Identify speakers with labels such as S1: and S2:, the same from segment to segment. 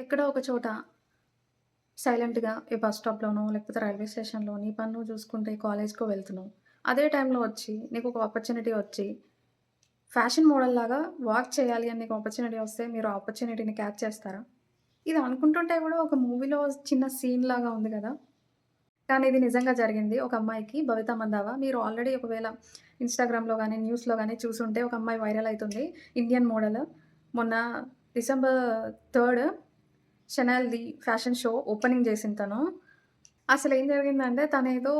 S1: ఎక్కడో ఒక చోట సైలెంట్‌గా ఈ బస్ స్టాప్‌లోనో, లేకపోతే రైల్వే స్టేషన్‌లో నీ పని నువ్వు చూసుకుంటే కాలేజ్‌కో వెళ్తున్నావు. అదే టైంలో వచ్చి నీకొక ఆపర్చునిటీ వచ్చి ఫ్యాషన్ మోడల్‌లాగా వాక్ చేయాలి అని నీకు ఆపర్చునిటీ వస్తే మీరు ఆ ఆపర్చునిటీని క్యాచ్ చేస్తారా? ఇది అనుకుంటుంటే కూడా ఒక మూవీలో చిన్న సీన్ లాగా ఉంది గదా! కానీ ఇది నిజంగా జరిగింది. ఒక అమ్మాయికి భవిత మందావ. మీరు ఆల్రెడీ ఒకవేళ ఇన్‌స్టాగ్రామ్‌లో గాని, న్యూస్‌లో గాని చూసుంటే ఒక అమ్మాయి వైరల్ అయితుంది. Indian model. మొన్న డిసెంబర్ 3 షెనాల్‌ది ఫ్యాషన్ షో ఓపెనింగ్ జేసింది తను. అసలేం జరిగిందంటే తనేదో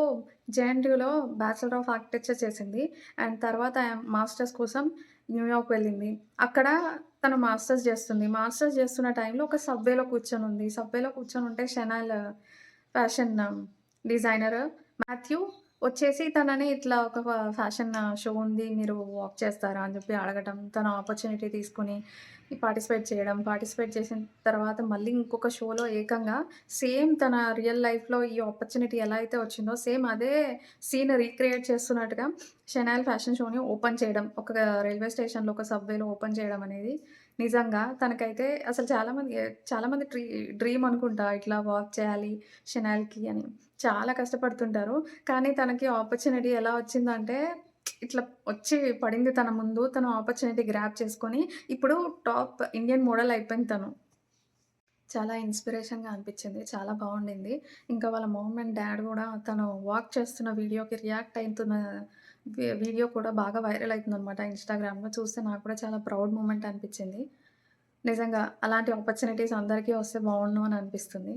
S1: జేఎన్‌టీయూలో బ్యాచిలర్ ఆఫ్ ఆర్కిటెక్చర్ చేసింది. అండ్ తర్వాత మాస్టర్స్ కోసం న్యూయార్క్ వెళ్ళింది. అక్కడ తను మాస్టర్స్ జేస్తుంది. మాస్టర్స్ జేస్తున్న టైంలో ఒక సబ్వేలో కూర్చొనుంది. సబ్వేలో కూర్చొనుంటే షెనాల్ ఫ్యాషన్ డిజైనర్ మాథ్యూ వచ్చేసి తనని ఇట్లా ఒక ఫ్యాషన్ షో ఉంది. మీరు వాక్ చేస్తారా? అని జెప్పి అడగటం. తను ఆపర్చునిటీ తీసుకొని పార్టిసిపేట్ చేయడం. పార్టిసిపేట్ చేసిన తర్వాత మళ్ళీ ఇంకొక షోలో ఏకంగా సేమ్ తన రియల్ లైఫ్‌లో ఈ ఆపర్చునిటీ ఎలా అయితే వచ్చిందో సేమ్ అదే సీన్ రీక్రియేట్ చేస్తున్నట్టుగా షెనాల్ ఫ్యాషన్ షోని ఓపెన్ చేయడం. ఒక రైల్వే స్టేషన్‌లో ఒక సబ్‌వేలో ఓపెన్ చేయడం అనేది నిజంగా తనకైతే అసలు చాలామంది డ్రీమ్ అనుకుంటా ఇట్లా వాక్ చేయాలి షెనాల్‌కి అని. చాలా కష్టపడుతుంటారు. కానీ తనకి ఆపర్చునిటీ ఎలా వచ్చిందంటే, ఇట్లా వచ్చి పడింది తన ముందు. తను ఆపర్చునిటీ గ్రాబ్ చేసుకొని, ఇప్పుడు టాప్ ఇండియన్ మోడల్ అయిపోయింది తను. చాలా ఇన్‌స్పిరేషన్‌గా అనిపిచ్చింది. చాలా బావుండింది. ఇంకా వాళ్ళ మామ్ అండ్ డ్యాడ్ గూడా తను వాక్ చేస్తున్న వీడియోకి రియాక్ట్ అయితున్న వీడియో కూడా బాగా వైరల్ అయితుందనమాట ఇన్‌స్టాగ్రామ్‌లో. చూస్తే నాకు కూడా చాలా ప్రౌడ్ మూమెంట్ అనిపిచ్చింది. నిజంగా అలాంటి ఆపర్చునిటీస్ అందరికీ వస్తే బావుండును అని అనిపిస్తుంది.